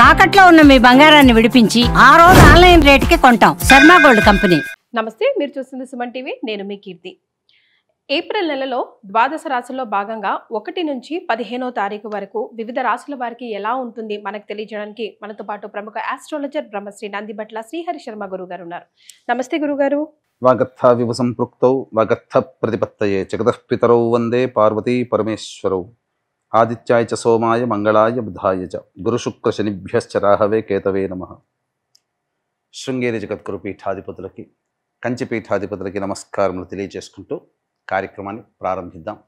తాకట్లో ఉన్న మీ బంగారాన్ని విడిపించి ఆ రోజు ఆన్లైన్ రేటుకి కొంటాం. Sharma gold company. నమస్తే, మీరు చూస్తుంది సుమన్ టీవీ. నేను మీ కీర్తి. ఏప్రిల్ నెలలో ద్వాదశ రాశుల్లో భాగంగా 1 నుంచి 15వ తారీఖు వరకు వివిధ రాశుల వారికి ఎలా ఉంటుంది మనకు తెలియజేయడానికి మనతో పాటు ప్రముఖ ఆస్ట్రాలజర్ బ్రహ్మశ్రీ నందిబట్ల శ్రీహరి శర్మ గురువు గారు ఉన్నారు. నమస్తే గురుగారు. వాగర్థ వివ సంపృక్తౌ వాగర్థ ప్రతిపత్తయే జగతః పితరౌ వందే పార్వతీ పరమేశ్వరౌ ఆదిత్యాయ చ సోమాయ మంగళాయ బుధాయ చ గురు శుక్ర శనిభ్యశ్చ రాహవే కేతవే నమః. శృంగేరి జగద్గురు పీఠాధిపతులకి కంచి పీఠాధిపతులకి నమస్కారములు తెలియజేసుకుంటూ కార్యక్రమాన్ని ప్రారంభిద్దాం.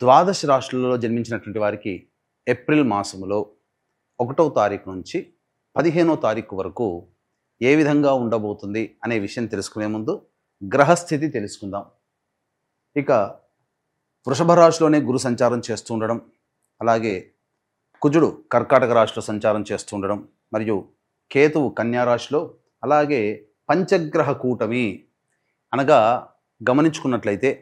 ద్వాదశ రాశులలో జన్మించినటువంటి వారికి ఏప్రిల్ మాసములో 1వ తారీఖు నుంచి 15వ తారీఖు వరకు ఏ విధంగా ఉండబోతుంది అనే విషయం తెలుసుకునే ముందు గ్రహస్థితి తెలుసుకుందాం. ఇక వృషభ రాశిలోనే గురు సంచారం చేస్తూ ఉండడం, అలాగే కుజుడు కర్కాటక రాశిలో సంచారం చేస్తూ ఉండడం, మరియు కేతువు కన్యా రాశిలో, అలాగే పంచగ్రహ కూటమి అనగా గమనించుకున్నట్లయితే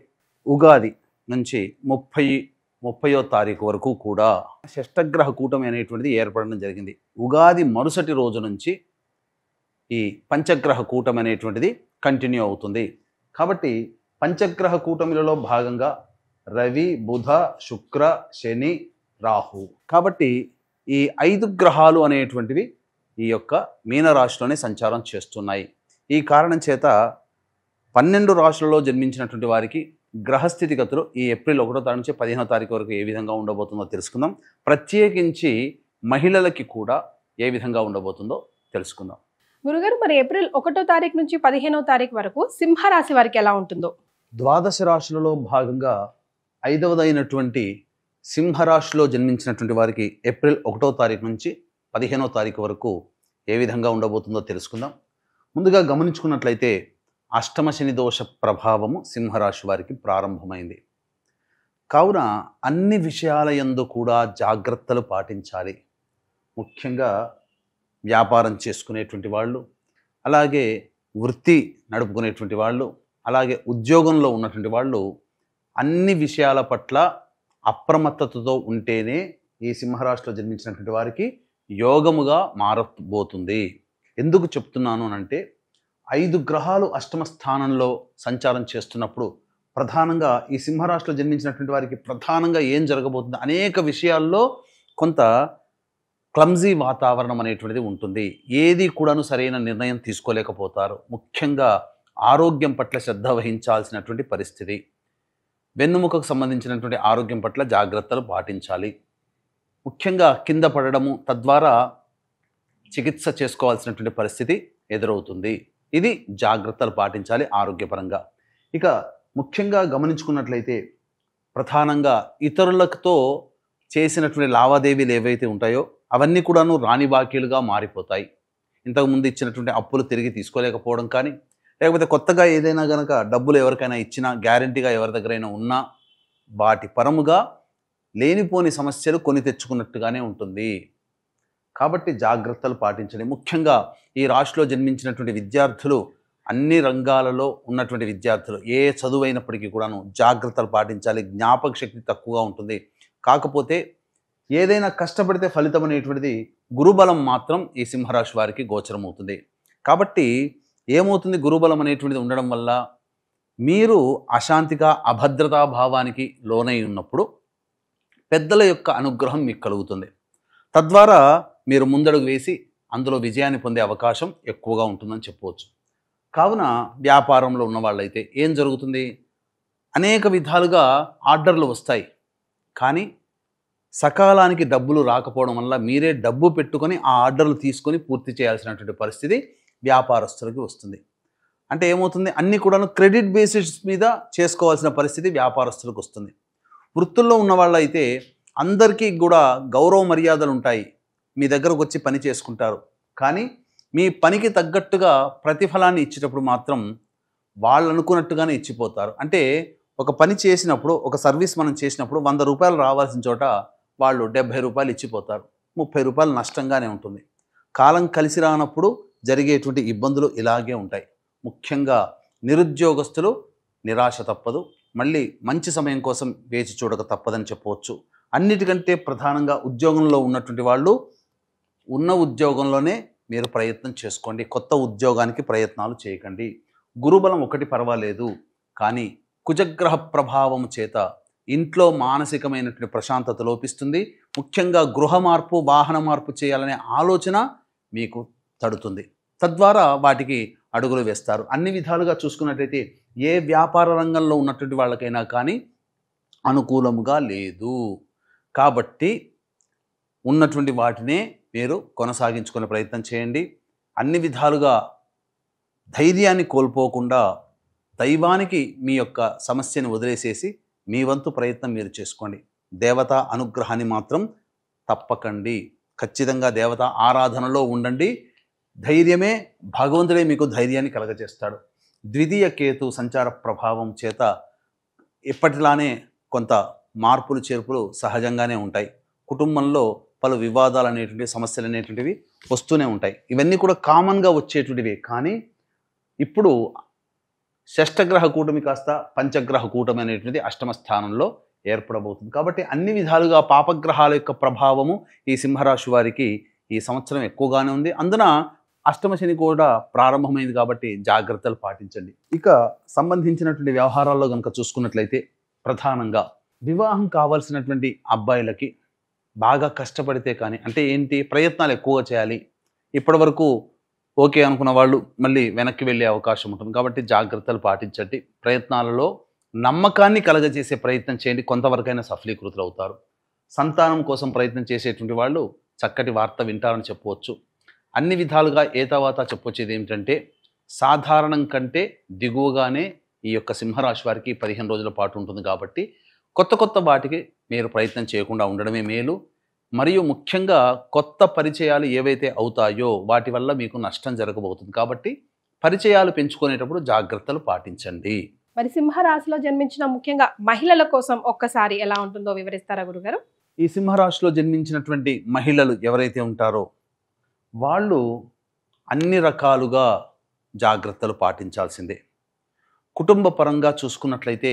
ఉగాది నుంచి 30వ తారీఖు వరకు కూడా షష్టగ్రహ కూటమి అనేటువంటిది ఏర్పడడం జరిగింది. ఉగాది మరుసటి రోజు నుంచి ఈ పంచగ్రహ కూటమి అనేటువంటిది కంటిన్యూ అవుతుంది. కాబట్టి పంచగ్రహ కూటమిలలో భాగంగా రవి, బుధ, శుక్ర, శని, రాహు. కాబట్టి ఈ 5 గ్రహాలు అనేటువంటివి ఈ యొక్క మీనరాశిలోనే సంచారం చేస్తున్నాయి. ఈ కారణం చేత 12 రాశులలో జన్మించినటువంటి వారికి గ్రహస్థితిగతులు ఈ ఏప్రిల్ 1వ తారీఖు నుంచి 15వ తారీఖు వరకు ఏ విధంగా ఉండబోతుందో తెలుసుకుందాం. ప్రత్యేకించి మహిళలకి కూడా ఏ విధంగా ఉండబోతుందో తెలుసుకుందాం. గురుగారు, మరి ఏప్రిల్ 1వ తారీఖు నుంచి 15వ తారీఖు వరకు సింహరాశి వారికి ఎలా ఉంటుందో? ద్వాదశ రాశులలో భాగంగా 5వదైనటువంటి సింహరాశిలో జన్మించినటువంటి వారికి ఏప్రిల్ 1వ తారీఖు నుంచి 15వ తారీఖు వరకు ఏ విధంగా ఉండబోతుందో తెలుసుకుందాం. ముందుగా గమనించుకున్నట్లయితే అష్టమ శని దోష ప్రభావము సింహరాశి వారికి ప్రారంభమైంది. కావున అన్ని విషయాల యందు కూడా జాగ్రత్తలు పాటించాలి. ముఖ్యంగా వ్యాపారం చేసుకునేటువంటి వాళ్ళు, అలాగే వృత్తి నడుపుకునేటువంటి వాళ్ళు, అలాగే ఉద్యోగంలో ఉన్నటువంటి వాళ్ళు అన్ని విషయాల పట్ల అప్రమత్తతతో ఉంటేనే ఈ సింహరాశిలో జన్మించినటువంటి వారికి యోగముగా మారబోతుంది. ఎందుకు చెప్తున్నాను అంటే 5 గ్రహాలు అష్టమ స్థానంలో సంచారం చేస్తున్నప్పుడు ప్రధానంగా ఈ సింహరాశిలో జన్మించినటువంటి వారికి ప్రధానంగా ఏం జరగబోతుంది, అనేక విషయాల్లో కొంత క్లమ్జీ వాతావరణం అనేటువంటిది ఉంటుంది. ఏది కూడాను సరైన నిర్ణయం తీసుకోలేకపోతారు. ముఖ్యంగా ఆరోగ్యం పట్ల శ్రద్ధ వహించాల్సినటువంటి పరిస్థితి. వెన్నుముకకు సంబంధించినటువంటి ఆరోగ్యం పట్ల జాగ్రత్తలు పాటించాలి. ముఖ్యంగా కింద పడడము, తద్వారా చికిత్స చేసుకోవాల్సినటువంటి పరిస్థితి ఎదురవుతుంది. ఇది జాగ్రత్తలు పాటించాలి ఆరోగ్యపరంగా. ఇక ముఖ్యంగా గమనించుకున్నట్లయితే ప్రధానంగా ఇతరులతో చేసినటువంటి లావాదేవీలు ఏవైతే ఉంటాయో అవన్నీ కూడాను రాని బాకీలుగా మారిపోతాయి. ఇంతకుముందు ఇచ్చినటువంటి అప్పులు తిరిగి తీసుకోలేకపోవడం కానీ, లేకపోతే కొత్తగా ఏదైనా కనుక డబ్బులు ఎవరికైనా ఇచ్చినా, గ్యారంటీగా ఎవరి దగ్గరైనా ఉన్నా వాటి పరముగా లేనిపోని సమస్యలు కొని తెచ్చుకున్నట్టుగానే ఉంటుంది. కాబట్టి జాగ్రత్తలు పాటించండి. ముఖ్యంగా ఈ రాశిలో జన్మించినటువంటి విద్యార్థులు, అన్ని రంగాలలో ఉన్నటువంటి విద్యార్థులు ఏ చదువైనప్పటికీ కూడాను జాగ్రత్తలు పాటించాలి. జ్ఞాపక శక్తి తక్కువగా ఉంటుంది. కాకపోతే ఏదైనా కష్టపడితే ఫలితం అనేటువంటిది గురుబలం మాత్రం ఈ సింహరాశి వారికి గోచరమవుతుంది. కాబట్టి ఏమవుతుంది, గురుబలం అనేటువంటిది ఉండడం వల్ల మీరు అశాంతిగా అభద్రతా భావానికి లోనై ఉన్నప్పుడు పెద్దల యొక్క అనుగ్రహం మీకు కలుగుతుంది. తద్వారా మీరు ముందడుగు వేసి అందులో విజయాన్ని పొందే అవకాశం ఎక్కువగా ఉంటుందని చెప్పవచ్చు. కావున వ్యాపారంలో ఉన్న వాళ్ళైతే ఏం జరుగుతుంది, అనేక విధాలుగా ఆర్డర్లు వస్తాయి, కానీ సకాలానికి డబ్బులు రాకపోవడం వల్ల మీరే డబ్బు పెట్టుకొని ఆ ఆర్డర్లు తీసుకొని పూర్తి చేయాల్సినటువంటి పరిస్థితి వ్యాపారస్తులకి వస్తుంది. అంటే ఏమవుతుంది, అన్నీ కూడాను క్రెడిట్ బేసిస్ మీద చేసుకోవాల్సిన పరిస్థితి వ్యాపారస్తులకు వస్తుంది. వృత్తుల్లో ఉన్న వాళ్ళైతే అందరికీ కూడా గౌరవ మర్యాదలు ఉంటాయి. మీ దగ్గరకు వచ్చి పని చేసుకుంటారు, కానీ మీ పనికి తగ్గట్టుగా ప్రతిఫలాన్ని ఇచ్చేటప్పుడు మాత్రం వాళ్ళు అనుకున్నట్టుగానే ఇచ్చిపోతారు. అంటే ఒక పని చేసినప్పుడు, ఒక సర్వీస్ మనం చేసినప్పుడు 100 రూపాయలు రావాల్సిన చోట వాళ్ళు 70 రూపాయలు ఇచ్చిపోతారు. 30 రూపాయలు నష్టంగానే ఉంటుంది. కాలం కలిసి రానప్పుడు జరిగేటువంటి ఇబ్బందులు ఇలాగే ఉంటాయి. ముఖ్యంగా నిరుద్యోగస్తులు నిరాశ తప్పదు. మళ్ళీ మంచి సమయం కోసం వేచి చూడక తప్పదని చెప్పవచ్చు. అన్నిటికంటే ప్రధానంగా ఉద్యోగంలో ఉన్నటువంటి వాళ్ళు ఉన్న ఉద్యోగంలోనే మీరు ప్రయత్నం చేసుకోండి. కొత్త ఉద్యోగానికి ప్రయత్నాలు చేయకండి. గురుబలం ఒకటి పర్వాలేదు, కానీ కుజగ్రహ ప్రభావం చేత ఇంట్లో మానసికమైనటువంటి ప్రశాంతత లోపిస్తుంది. ముఖ్యంగా గృహ మార్పు, వాహన మార్పు చేయాలనే ఆలోచన మీకు తడుతుంది. తద్వారా వాటికి అడుగులు వేస్తారు. అన్ని విధాలుగా చూసుకున్నట్లయితే ఏ వ్యాపార రంగంలో ఉన్నటువంటి వాళ్ళకైనా కానీ అనుకూలముగా లేదు. కాబట్టి ఉన్నటువంటి వాటినే మీరు కొనసాగించుకునే ప్రయత్నం చేయండి. అన్ని విధాలుగా ధైర్యాన్ని కోల్పోకుండా దైవానికి మీ యొక్క సమస్యను వదిలేసేసి మీ వంతు ప్రయత్నం మీరు చేసుకోండి. దేవతా అనుగ్రహాన్ని మాత్రం తప్పకండి. ఖచ్చితంగా దేవతా ఆరాధనలో ఉండండి. ధైర్యమే, భగవంతుడే మీకు ధైర్యాన్ని కలగజేస్తాడు. ద్వితీయ కేతు సంచార ప్రభావం చేత ఎప్పటిలానే కొంత మార్పులు చేర్పులు సహజంగానే ఉంటాయి. కుటుంబంలో పలు వివాదాలు అనేటువంటి, సమస్యలు అనేటువంటివి వస్తూనే ఉంటాయి. ఇవన్నీ కూడా కామన్గా వచ్చేటువంటివి. కానీ ఇప్పుడు షష్టగ్రహ కూటమి కాస్త పంచగ్రహ కూటమి అనేటువంటిది అష్టమ స్థానంలో ఏర్పడబోతుంది. కాబట్టి అన్ని విధాలుగా పాపగ్రహాల యొక్క ప్రభావము ఈ సింహరాశి వారికి ఈ సంవత్సరం ఎక్కువగానే ఉంది. అందున అష్టమ శని కూడా ప్రారంభమైంది కాబట్టి జాగ్రత్తలు పాటించండి. ఇక సంబంధించినటువంటి వ్యవహారాల్లో కనుక చూసుకున్నట్లయితే ప్రధానంగా వివాహం కావాల్సినటువంటి అబ్బాయిలకి బాగా కష్టపడితే కానీ, అంటే ఏంటి, ప్రయత్నాలు ఎక్కువగా చేయాలి. ఇప్పటి వరకు ఓకే అనుకున్న వాళ్ళు మళ్ళీ వెనక్కి వెళ్ళే అవకాశం ఉంటుంది. కాబట్టి జాగ్రత్తలు పాటించండి. ప్రయత్నాలలో నమ్మకాన్ని కలగజేసే ప్రయత్నం చేయండి. కొంతవరకైనా సఫలీకృతులు అవుతారు. సంతానం కోసం ప్రయత్నం చేసేటువంటి వాళ్ళు చక్కటి వార్త వింటారని చెప్పవచ్చు. అన్ని విధాలుగా ఏతావాత చెప్పొచ్చేది ఏమిటంటే, సాధారణం కంటే దిగువగానే ఈ యొక్క సింహరాశి వారికి 15 రోజుల పాటు ఉంటుంది. కాబట్టి కొత్త కొత్త వాటికి మీరు ప్రయత్నం చేయకుండా ఉండడమే మేలు. మరియు ముఖ్యంగా కొత్త పరిచయాలు ఏవైతే అవుతాయో వాటి వల్ల మీకు నష్టం జరగబోతుంది. కాబట్టి పరిచయాలు పెంచుకునేటప్పుడు జాగ్రత్తలు పాటించండి. మరి సింహరాశిలో జన్మించిన ముఖ్యంగా మహిళల కోసం ఒక్కసారి ఎలా ఉంటుందో వివరిస్తారా గురుగారు? ఈ సింహరాశిలో జన్మించినటువంటి మహిళలు ఎవరైతే ఉంటారో వాళ్ళు అన్ని రకాలుగా జాగ్రత్తలు పాటించాల్సిందే. కుటుంబ పరంగా చూసుకున్నట్లయితే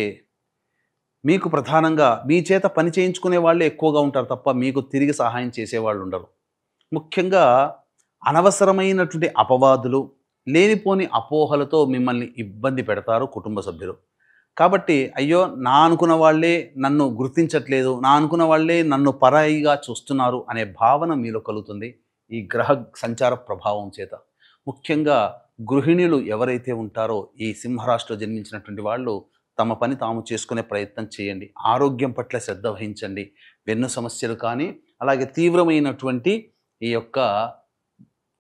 మీకు ప్రధానంగా మీ చేత పని చేయించుకునే వాళ్ళే ఎక్కువగా ఉంటారు తప్ప మీకు తిరిగి సహాయం చేసేవాళ్ళు ఉండరు. ముఖ్యంగా అనవసరమైనటువంటి అపవాదులు, లేనిపోని అపోహలతో మిమ్మల్ని ఇబ్బంది పెడతారు కుటుంబ సభ్యులు. కాబట్టి అయ్యో నా అనుకున్న వాళ్ళే నన్ను గుర్తించట్లేదు, నా అనుకున్న వాళ్ళే నన్ను పరాయిగా చూస్తున్నారు అనే భావన మీలో కలుగుతుంది ఈ గ్రహ సంచార ప్రభావం చేత. ముఖ్యంగా గృహిణులు ఎవరైతే ఉంటారో ఈ సింహరాశిలో జన్మించినటువంటి వాళ్ళు తమ పని తాము చేసుకునే ప్రయత్నం చేయండి. ఆరోగ్యం పట్ల శ్రద్ధ వహించండి. వెన్ను సమస్యలు కానీ, అలాగే తీవ్రమైనటువంటి ఈ యొక్క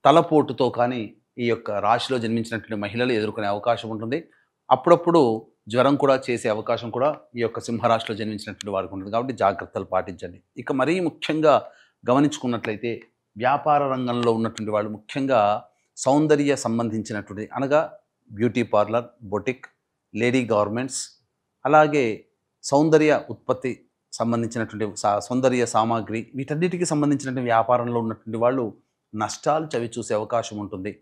తలపోటుతో కానీ ఈ యొక్క రాశిలో జన్మించినటువంటి మహిళలు ఎదుర్కొనే అవకాశం ఉంటుంది. అప్పుడప్పుడు జ్వరం కూడా చేసే అవకాశం కూడా ఈ యొక్క సింహరాశిలో జన్మించినటువంటి వారికి ఉంటుంది. కాబట్టి జాగ్రత్తలు పాటించండి. ఇక మరీ ముఖ్యంగా గమనించుకున్నట్లయితే వ్యాపార రంగంలో ఉన్నటువంటి వాళ్ళు, ముఖ్యంగా సౌందర్య సంబంధించినటువంటి అనగా beauty parlour, boutique, lady garments, అలాగే సౌందర్య ఉత్పత్తి సంబంధించినటువంటి సౌందర్య సామాగ్రి, వీటన్నిటికీ సంబంధించినటువంటి వ్యాపారంలో ఉన్నటువంటి వాళ్ళు నష్టాలు చవి చూసే అవకాశం ఉంటుంది.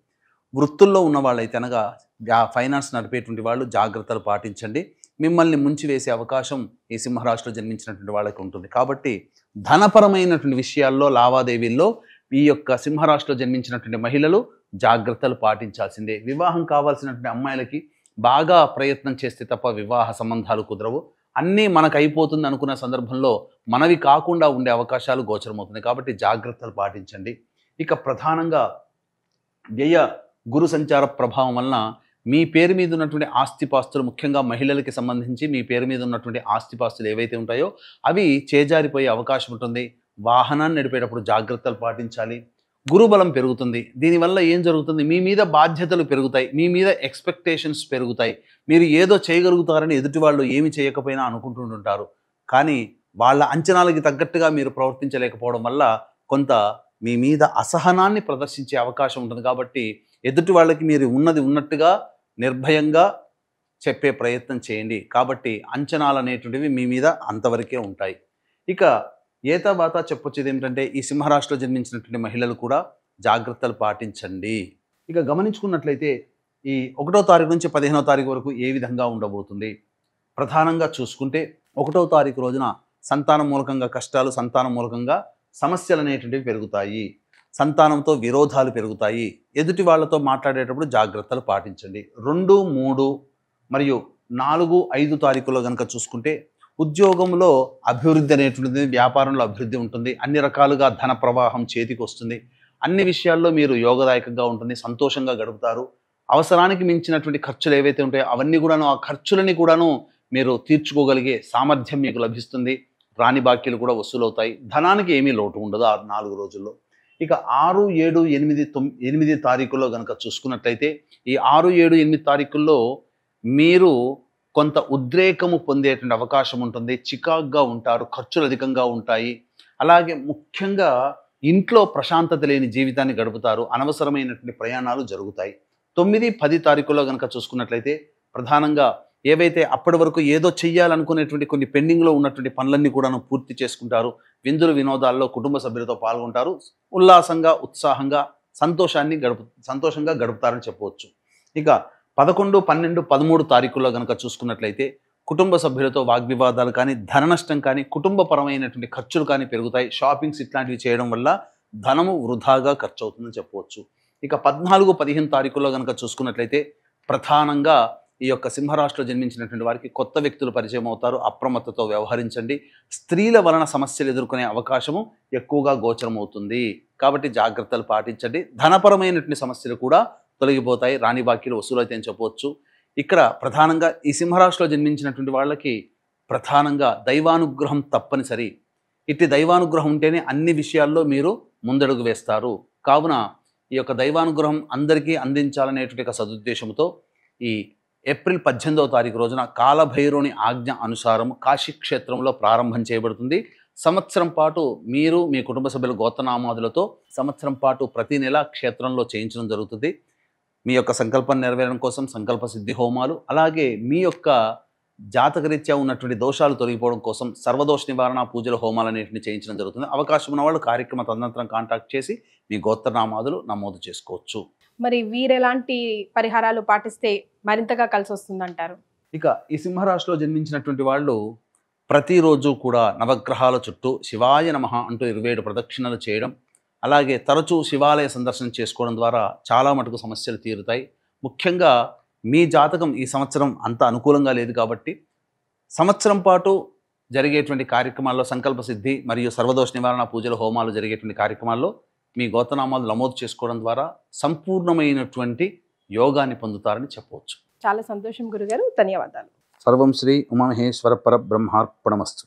వృత్తుల్లో ఉన్న వాళ్ళైతే అనగా ఫైనాన్స్ నడిపేటువంటి వాళ్ళు జాగ్రత్తలు పాటించండి. మిమ్మల్ని ముంచి వేసే అవకాశం ఈ సింహరాశిలో జన్మించినటువంటి వాళ్ళకి ఉంటుంది. కాబట్టి ధనపరమైనటువంటి విషయాల్లో, లావాదేవీల్లో ఈ యొక్క సింహరాశిలో జన్మించినటువంటి మహిళలు జాగ్రత్తలు పాటించాల్సిందే. వివాహం కావాల్సినటువంటి అమ్మాయిలకి బాగా ప్రయత్నం చేస్తే తప్ప వివాహ సంబంధాలు కుదరవు. అన్నీ మనకు అయిపోతుంది అనుకున్న సందర్భంలో మనవి కాకుండా ఉండే అవకాశాలు గోచరమవుతుంది. కాబట్టి జాగ్రత్తలు పాటించండి. ఇక ప్రధానంగా వ్యయ గురు సంచార ప్రభావం వలన మీ పేరు మీద ఉన్నటువంటి ఆస్తిపాస్తులు, ముఖ్యంగా మహిళలకి సంబంధించి మీ పేరు మీద ఉన్నటువంటి ఆస్తిపాస్తులు ఏవైతే ఉంటాయో అవి చేజారిపోయే అవకాశం ఉంటుంది. వాహనాన్ని నడిపేటప్పుడు జాగ్రత్తలు పాటించాలి. గురుబలం పెరుగుతుంది. దీనివల్ల ఏం జరుగుతుంది, మీ మీద బాధ్యతలు పెరుగుతాయి, మీ మీద ఎక్స్పెక్టేషన్స్ పెరుగుతాయి. మీరు ఏదో చేయగలుగుతారని ఎదుటి వాళ్ళు ఏమి చేయకపోయినా అనుకుంటుంటారు. కానీ వాళ్ళ అంచనాలకి తగ్గట్టుగా మీరు ప్రవర్తించలేకపోవడం వల్ల కొంత మీ మీద అసహనాన్ని ప్రదర్శించే అవకాశం ఉంటుంది. కాబట్టి ఎదుటి వాళ్ళకి మీరు ఉన్నది ఉన్నట్టుగా నిర్భయంగా చెప్పే ప్రయత్నం చేయండి. కాబట్టి అంచనాలు అనేటువంటివి మీ మీద అంతవరకే ఉంటాయి. ఇక ఏతావాత చెప్పొచ్చేది ఏమిటంటే, ఈ సింహరాశిలో జన్మించినటువంటి మహిళలు కూడా జాగ్రత్తలు పాటించండి. ఇక గమనించుకున్నట్లయితే ఈ 1వ తారీఖు నుంచి 15వ తారీఖు వరకు ఏ విధంగా ఉండబోతుంది? ప్రధానంగా చూసుకుంటే 1వ తారీఖు రోజున సంతానం మూలకంగా కష్టాలు, సంతానం మూలకంగా సమస్యలు అనేటువంటివి పెరుగుతాయి. సంతానంతో విరోధాలు పెరుగుతాయి. ఎదుటి వాళ్ళతో మాట్లాడేటప్పుడు జాగ్రత్తలు పాటించండి. 2, 3 మరియు 4, 5 తారీఖులో కనుక చూసుకుంటే ఉద్యోగంలో అభివృద్ధి అనేటువంటిది, వ్యాపారంలో అభివృద్ధి ఉంటుంది. అన్ని రకాలుగా ధన ప్రవాహం చేతికి వస్తుంది. అన్ని విషయాల్లో మీరు యోగదాయకంగా ఉంటుంది, సంతోషంగా గడుపుతారు. అవసరానికి మించినటువంటి ఖర్చులు ఏవైతే ఉంటాయో అవన్నీ కూడాను, ఆ ఖర్చులని కూడాను మీరు తీర్చుకోగలిగే సామర్థ్యం మీకు లభిస్తుంది. రాని బాకీలు కూడా వసూలవుతాయి. ధనానికి ఏమీ లోటు ఉండదు ఆ 4 రోజుల్లో. ఇక 6, 7, 8 తారీఖుల్లో కనుక చూసుకున్నట్లయితే ఈ 6, 7, 8 తారీఖుల్లో మీరు కొంత ఉద్రేకము పొందేటువంటి అవకాశం ఉంటుంది. చికాగ్గా ఉంటారు, ఖర్చులు అధికంగా ఉంటాయి. అలాగే ముఖ్యంగా ఇంట్లో ప్రశాంతత లేని జీవితాన్ని గడుపుతారు. అనవసరమైనటువంటి ప్రయాణాలు జరుగుతాయి. 9, 10 తారీఖుల్లో కనుక చూసుకున్నట్లయితే ప్రధానంగా ఏవైతే అప్పటి వరకు ఏదో చెయ్యాలనుకునేటువంటి కొన్ని పెండింగ్లో ఉన్నటువంటి పనులన్నీ కూడాను పూర్తి చేసుకుంటారు. విందులు వినోదాల్లో కుటుంబ సభ్యులతో పాల్గొంటారు. ఉల్లాసంగా, ఉత్సాహంగా, సంతోషంగా గడుపుతారని చెప్పవచ్చు. ఇక 11, 12, 13 తారీఖుల్లో కనుక చూసుకున్నట్లయితే కుటుంబ సభ్యులతో వాగ్వివాదాలు కానీ, ధన నష్టం కానీ, కుటుంబపరమైనటువంటి ఖర్చులు కానీ పెరుగుతాయి. షాపింగ్స్ ఇట్లాంటివి చేయడం వల్ల ధనము వృధాగా ఖర్చు అవుతుందని చెప్పవచ్చు. ఇక 14, 15 తారీఖుల్లో కనుక చూసుకున్నట్లయితే ప్రధానంగా ఈ యొక్క సింహరాశిలో జన్మించినటువంటి వారికి కొత్త వ్యక్తులు పరిచయం అవుతారు. అప్రమత్తతో వ్యవహరించండి. స్త్రీల వలన సమస్యలు ఎదుర్కొనే అవకాశము ఎక్కువగా గోచరమవుతుంది. కాబట్టి జాగ్రత్తలు పాటించండి. ధనపరమైనటువంటి సమస్యలు కూడా తొలగిపోతాయి. రాని బాకీలు వసూలైతే అని చెప్పవచ్చు. ఇక్కడ ప్రధానంగా ఈ సింహరాశిలో జన్మించినటువంటి వాళ్ళకి ప్రధానంగా దైవానుగ్రహం తప్పనిసరి. ఇట్టి దైవానుగ్రహం ఉంటేనే అన్ని విషయాల్లో మీరు ముందడుగు వేస్తారు. కావున ఈ యొక్క దైవానుగ్రహం అందరికీ అందించాలనేటువంటి ఒక సదుద్దేశంతో ఈ ఏప్రిల్ 18వ తారీఖు రోజున కాలభైరవుని ఆజ్ఞ అనుసారం కాశీ క్షేత్రంలో ప్రారంభం చేయబడుతుంది. సంవత్సరం పాటు మీరు మీ కుటుంబ సభ్యుల గోత్రనామాదులతో సంవత్సరం పాటు ప్రతి నెల క్షేత్రంలో చేయించడం జరుగుతుంది. మీ యొక్క సంకల్పం నెరవేరడం కోసం సంకల్ప సిద్ధి హోమాలు, అలాగే మీ యొక్క జాతకరీత్యా ఉన్నటువంటి దోషాలు తొలగిపోవడం కోసం సర్వదోష నివారణ పూజల హోమాలు అనేటిని చేయించడం జరుగుతుంది. అవకాశం ఉన్న వాళ్ళు కార్యక్రమ తదనంతరం కాంటాక్ట్ చేసి మీ గోత్రనామాదులు నమోదు చేసుకోవచ్చు. మరి వీరెలాంటి పరిహారాలు పాటిస్తే మరింతగా కలిసి వస్తుందంటారు? ఇక ఈ సింహరాశిలో జన్మించినటువంటి వాళ్ళు ప్రతిరోజు కూడా నవగ్రహాల చుట్టూ శివాయ నమః అంటూ 27 ప్రదక్షిణలు చేయడం, అలాగే తరచూ శివాలయ సందర్శనం చేసుకోవడం ద్వారా చాలా మటుకు సమస్యలు తీరుతాయి. ముఖ్యంగా మీ జాతకం ఈ సంవత్సరం అంత అనుకూలంగా లేదు కాబట్టి సంవత్సరం పాటు జరిగేటువంటి కార్యక్రమాల్లో సంకల్ప సిద్ధి మరియు సర్వదోష నివారణ పూజల హోమాలు జరిగేటువంటి కార్యక్రమాల్లో మీ గోత్రనామాలు నమోదు చేసుకోవడం ద్వారా సంపూర్ణమైనటువంటి యోగాన్ని పొందుతారని చెప్పవచ్చు. చాలా సంతోషం గురుగారు, ధన్యవాదాలు. సర్వం శ్రీ ఉమామహేశ్వర పరబ్రహ్మార్పణమస్తు.